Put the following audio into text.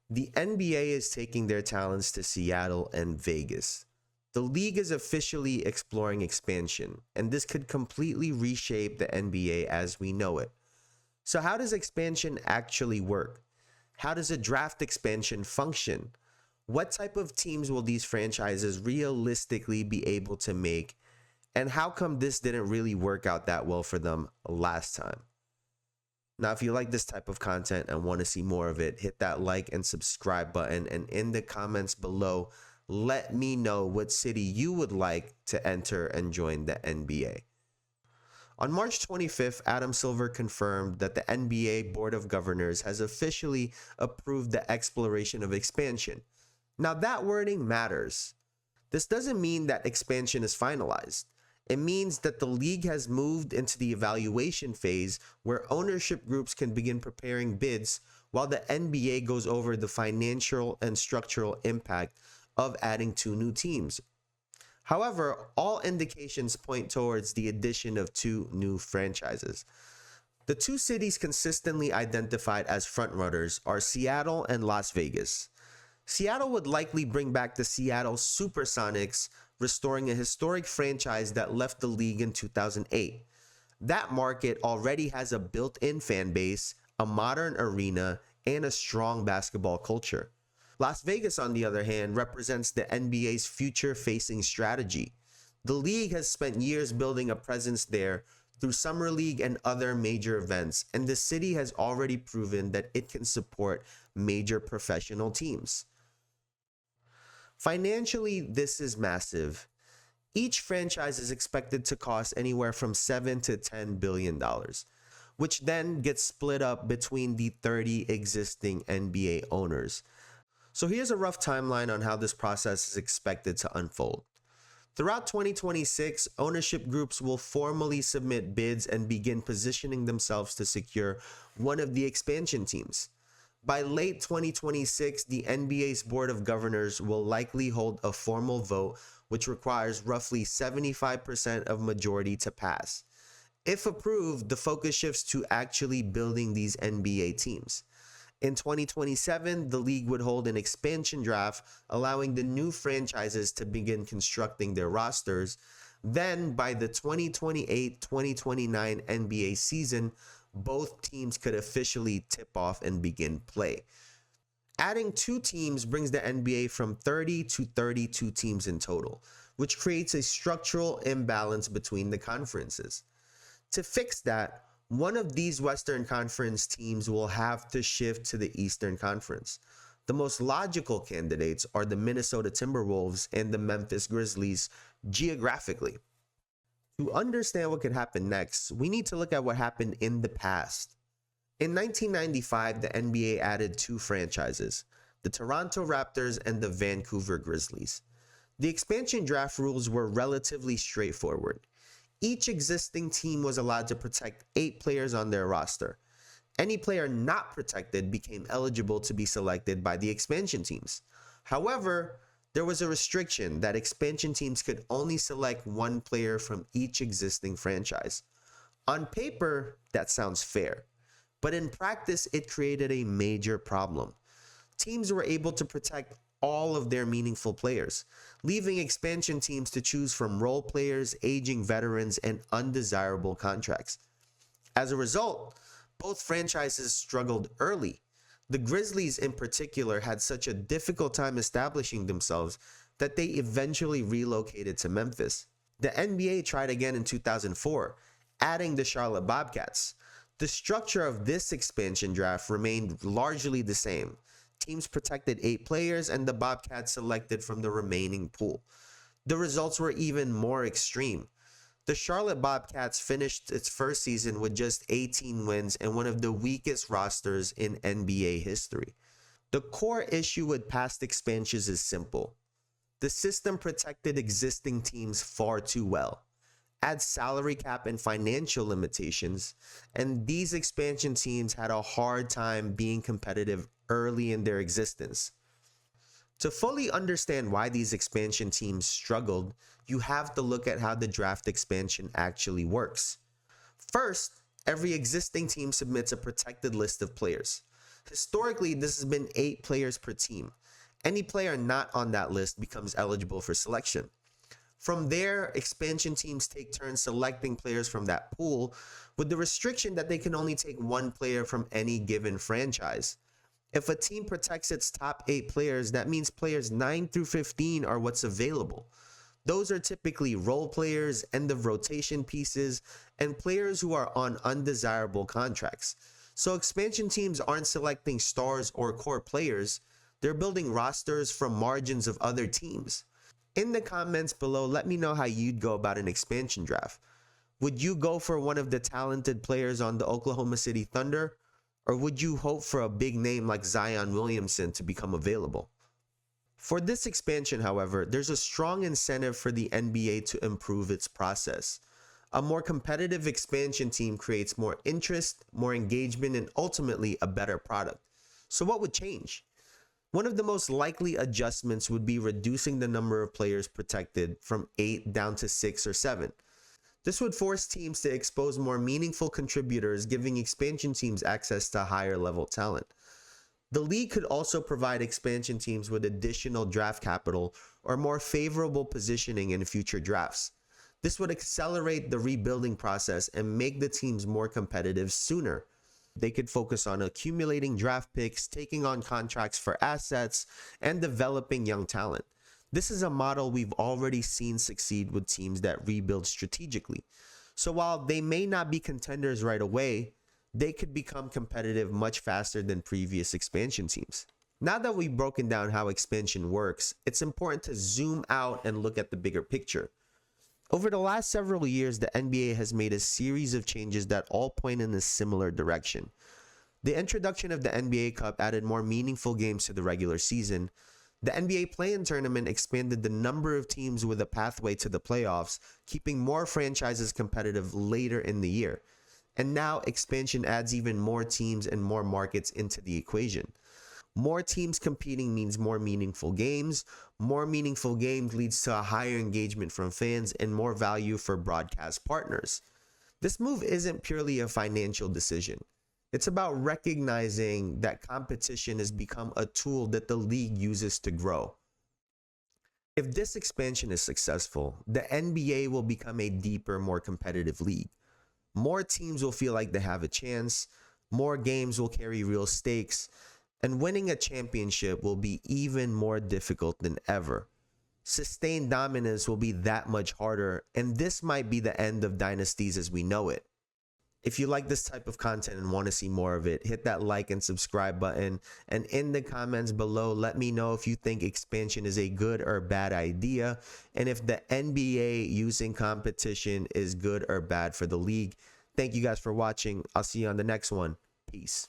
The NBA is taking their talents to Seattle and Vegas. The league is officially exploring expansion, and this could completely reshape the NBA as we know it. So, how does expansion actually work? How does a draft expansion function? What type of teams will these franchises realistically be able to make? And how come this didn't really work out that well for them last time? Now, if you like this type of content and want to see more of it, hit that like and subscribe button. And in the comments below, let me know what city you would like to enter and join the NBA. On March 25th, Adam Silver confirmed that the NBA Board of Governors has officially approved the exploration of expansion. Now, that wording matters. This doesn't mean that expansion is finalized. It means that the league has moved into the evaluation phase where ownership groups can begin preparing bids while the NBA goes over the financial and structural impact of adding 2 new teams. However, all indications point towards the addition of 2 new franchises. The 2 cities consistently identified as frontrunners are Seattle and Las Vegas. Seattle would likely bring back the Seattle Supersonics, restoring a historic franchise that left the league in 2008. That market already has a built-in fan base, a modern arena, and a strong basketball culture. Las Vegas, on the other hand, represents the NBA's future-facing strategy. The league has spent years building a presence there through Summer League and other major events, and the city has already proven that it can support major professional teams. Financially, this is massive. Each franchise is expected to cost anywhere from $7 to $10 billion, which then gets split up between the 30 existing NBA owners. So here's a rough timeline on how this process is expected to unfold. Throughout 2026, ownership groups will formally submit bids and begin positioning themselves to secure one of the expansion teams. By late 2026, the NBA's Board of Governors will likely hold a formal vote, which requires roughly 75% of majority to pass. If approved, the focus shifts to actually building these NBA teams. In 2027, the league would hold an expansion draft, allowing the new franchises to begin constructing their rosters. Then, by the 2028-2029 NBA season, both teams could officially tip off and begin play. Adding 2 teams brings the NBA from 30 to 32 teams in total, which creates a structural imbalance between the conferences. To fix that, one of these Western Conference teams will have to shift to the Eastern Conference. The most logical candidates are the Minnesota Timberwolves and the Memphis Grizzlies geographically. To understand what could happen next, we need to look at what happened in the past. In 1995, the NBA added 2 franchises, the Toronto Raptors and the Vancouver Grizzlies. The expansion draft rules were relatively straightforward. Each existing team was allowed to protect 8 players on their roster. Any player not protected became eligible to be selected by the expansion teams. However, there was a restriction that expansion teams could only select 1 player from each existing franchise. On paper, that sounds fair, but in practice, it created a major problem. Teams were able to protect all of their meaningful players, leaving expansion teams to choose from role players, aging veterans, and undesirable contracts. As a result, both franchises struggled early. The Grizzlies in particular had such a difficult time establishing themselves that they eventually relocated to Memphis. The NBA tried again in 2004, adding the Charlotte Bobcats. The structure of this expansion draft remained largely the same. Teams protected 8 players and the Bobcats selected from the remaining pool. The results were even more extreme. The Charlotte Bobcats finished its first season with just 18 wins and one of the weakest rosters in NBA history. The core issue with past expansions is simple. The system protected existing teams far too well, add salary cap and financial limitations, and these expansion teams had a hard time being competitive early in their existence. To fully understand why these expansion teams struggled, you have to look at how the draft expansion actually works. First, every existing team submits a protected list of players. Historically, this has been 8 players per team. Any player not on that list becomes eligible for selection. From there, expansion teams take turns selecting players from that pool, with the restriction that they can only take one player from any given franchise. If a team protects its top 8 players, that means players 9 through 15 are what's available. Those are typically role players, end of rotation pieces, and players who are on undesirable contracts. So expansion teams aren't selecting stars or core players, they're building rosters from margins of other teams. In the comments below, let me know how you'd go about an expansion draft. Would you go for one of the talented players on the Oklahoma City Thunder? Or would you hope for a big name like Zion Williamson to become available? For this expansion, however, there's a strong incentive for the NBA to improve its process. A more competitive expansion team creates more interest, more engagement, and ultimately a better product. So what would change? One of the most likely adjustments would be reducing the number of players protected from 8 down to 6 or 7. This would force teams to expose more meaningful contributors, giving expansion teams access to higher level talent. The league could also provide expansion teams with additional draft capital or more favorable positioning in future drafts. This would accelerate the rebuilding process and make the teams more competitive sooner. They could focus on accumulating draft picks, taking on contracts for assets, and developing young talent. This is a model we've already seen succeed with teams that rebuild strategically. So while they may not be contenders right away, they could become competitive much faster than previous expansion teams. Now that we've broken down how expansion works, it's important to zoom out and look at the bigger picture. Over the last several years, the NBA has made a series of changes that all point in a similar direction. The introduction of the NBA Cup added more meaningful games to the regular season. The NBA Play-In Tournament expanded the number of teams with a pathway to the playoffs, keeping more franchises competitive later in the year. And now expansion adds even more teams and more markets into the equation. More teams competing means more meaningful games. More meaningful games leads to a higher engagement from fans and more value for broadcast partners. This move isn't purely a financial decision. It's about recognizing that competition has become a tool that the league uses to grow. If this expansion is successful, the NBA will become a deeper, more competitive league. More teams will feel like they have a chance, more games will carry real stakes, and winning a championship will be even more difficult than ever. Sustained dominance will be that much harder, and this might be the end of dynasties as we know it. If you like this type of content and want to see more of it, hit that like and subscribe button. And in the comments below, let me know if you think expansion is a good or bad idea, and if the NBA using competition is good or bad for the league. Thank you guys for watching. I'll see you on the next one. Peace.